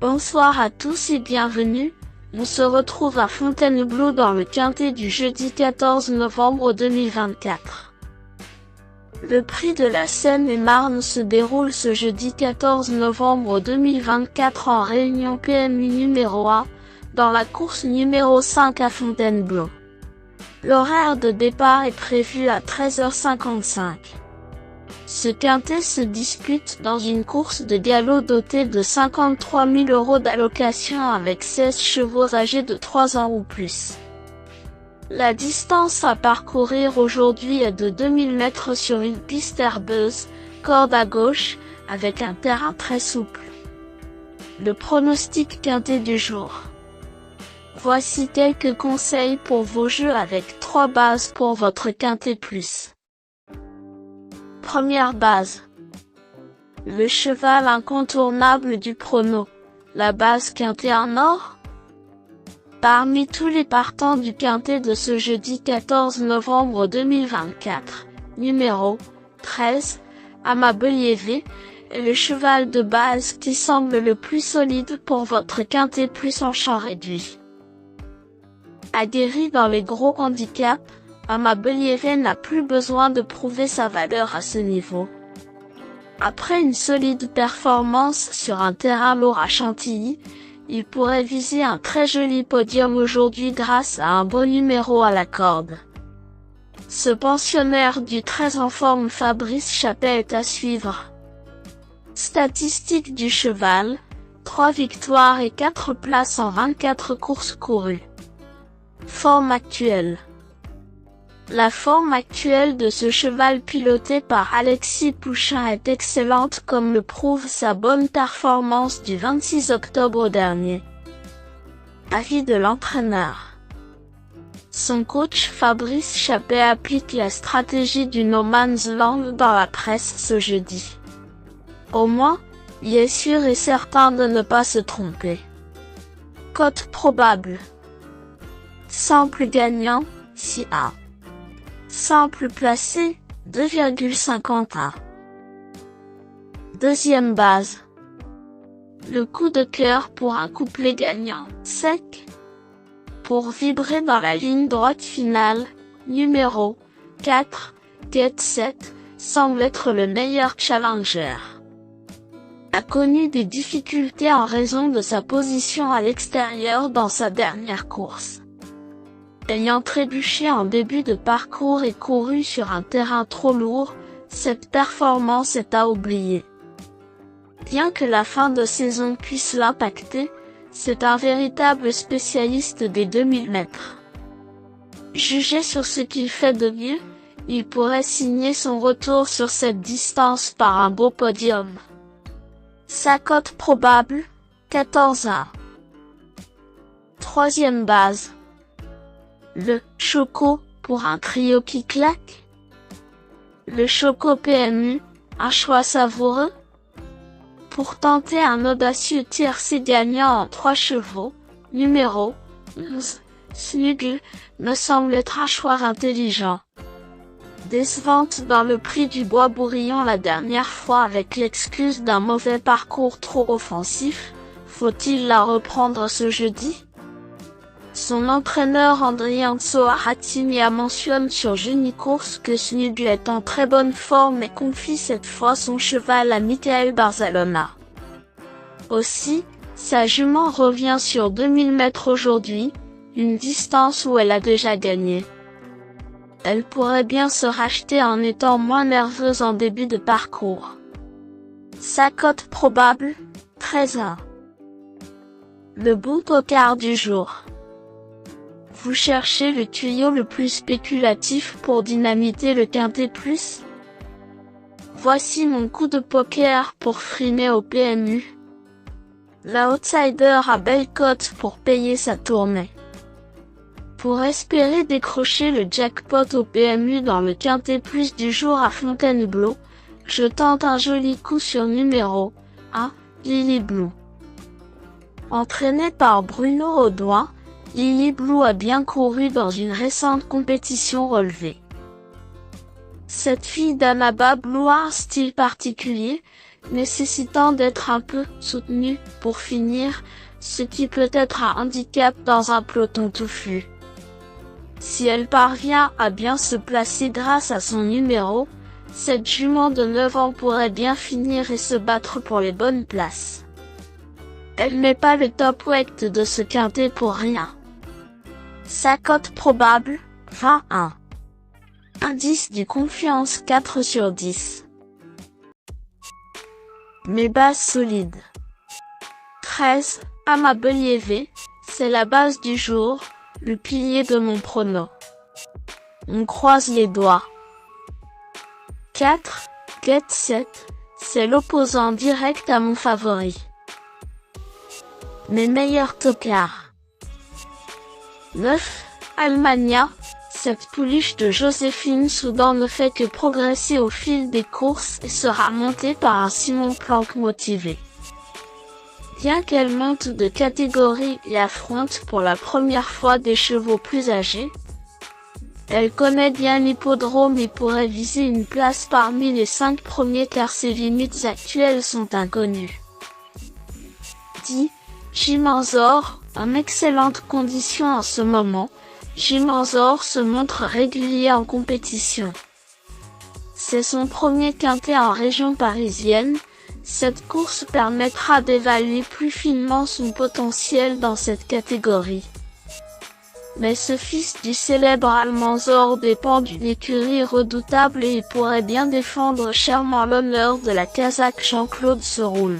Bonsoir à tous et bienvenue. On se retrouve à Fontainebleau dans le quintet du jeudi 14 novembre 2024. Le prix de la Seine-et-Marne se déroule ce jeudi 14 novembre 2024 en réunion PMU numéro 1, dans la course numéro 5 à Fontainebleau. L'horaire de départ est prévu à 13h55. Ce quintet se dispute dans une course de galop dotée de 53 000 € d'allocation avec 16 chevaux âgés de 3 ans ou plus. La distance à parcourir aujourd'hui est de 2000 mètres sur une piste herbeuse, corde à gauche, avec un terrain très souple. Le pronostic quintet du jour. Voici quelques conseils pour vos jeux avec 3 bases pour votre quintet plus. Première base. Le cheval incontournable du prono. La base quintet en or. Parmi tous les partants du quintet de ce jeudi 14 novembre 2024, numéro 13, Amabelieve, est le cheval de base qui semble le plus solide pour votre quintet plus en champ réduit. Aguerri dans les gros handicaps, Amabelieve n'a plus besoin de prouver sa valeur à ce niveau. Après une solide performance sur un terrain lourd à Chantilly, il pourrait viser un très joli podium aujourd'hui grâce à un beau numéro à la corde. Ce pensionnaire du 13 en forme Fabrice Chappet est à suivre. Statistiques du cheval, 3 victoires et 4 places en 24 courses courues. Forme actuelle. La forme actuelle de ce cheval piloté par Alexis Pouchin est excellente comme le prouve sa bonne performance du 26 octobre dernier. Avis de l'entraîneur. Son coach Fabrice Chappet applique la stratégie du No Man's Land dans la presse ce jeudi. Au moins, il est sûr et certain de ne pas se tromper. Cote probable. Simple gagnant, 6A. Simple placé, 2,51. Deuxième base. Le coup de cœur pour un couplet gagnant, sec. Pour vibrer dans la ligne droite finale, numéro 4, Get 7, semble être le meilleur challenger. A connu des difficultés en raison de sa position à l'extérieur dans sa dernière course. Ayant trébuché en début de parcours et couru sur un terrain trop lourd, cette performance est à oublier. Bien que la fin de saison puisse l'impacter, c'est un véritable spécialiste des 2000 mètres. Jugé sur ce qu'il fait de mieux, il pourrait signer son retour sur cette distance par un beau podium. Sa cote probable, 14A. Troisième base. Le Choco pour un trio qui claque. Le Choco PMU, un choix savoureux. Pour tenter un audacieux tiercé gagnant en 3 chevaux, numéro 11, Snuggle, me semble être un choix intelligent. Décevante dans le prix du Bois-Bourillon la dernière fois avec l'excuse d'un mauvais parcours trop offensif, faut-il la reprendre ce jeudi? Son entraîneur André Soaratini mentionne sur Junicourse que Snuggle est en très bonne forme et confie cette fois son cheval à Michael Barzalona. Aussi, sa jument revient sur 2000 mètres aujourd'hui, une distance où elle a déjà gagné. Elle pourrait bien se racheter en étant moins nerveuse en début de parcours. Sa cote probable, 13A. Le bout au quart du jour. Vous cherchez le tuyau le plus spéculatif pour dynamiter le quintet plus? Voici mon coup de poker pour frimer au PMU. L'outsider a belle cote pour payer sa tournée. Pour espérer décrocher le jackpot au PMU dans le quintet plus du jour à Fontainebleau, je tente un joli coup sur numéro 1, Lily Blue. Entraîné par Bruno Audouin, Lily Blue a bien couru dans une récente compétition relevée. Cette fille d'Annaba Blue a un style particulier, nécessitant d'être un peu soutenu pour finir, ce qui peut être un handicap dans un peloton touffu. Si elle parvient à bien se placer grâce à son numéro, cette jument de 9 ans pourrait bien finir et se battre pour les bonnes places. Elle n'est pas le top weight de ce quintet pour rien. Sa cote probable, 21. Indice du confiance 4 sur 10. Mes bases solides. 13. Amabelieve, c'est la base du jour, le pilier de mon prono. On croise les doigts. 4. Get Set, c'est l'opposant direct à mon favori. Mes meilleurs tocards. 9. Almania, cette pouliche de Joséphine Soudan ne fait que progresser au fil des courses et sera montée par un Simon Planck motivé. Bien qu'elle monte de catégorie et affronte pour la première fois des chevaux plus âgés, elle connaît bien l'hippodrome et pourrait viser une place parmi les 5 premiers car ses limites actuelles sont inconnues. 10. Jimanzor, en excellente condition en ce moment, Jimanzor se montre régulier en compétition. C'est son premier quintet en région parisienne. Cette course permettra d'évaluer plus finement son potentiel dans cette catégorie. Mais ce fils du célèbre Almanzor dépend d'une écurie redoutable et il pourrait bien défendre chèrement l'honneur de la Kazakh Jean-Claude Seroul.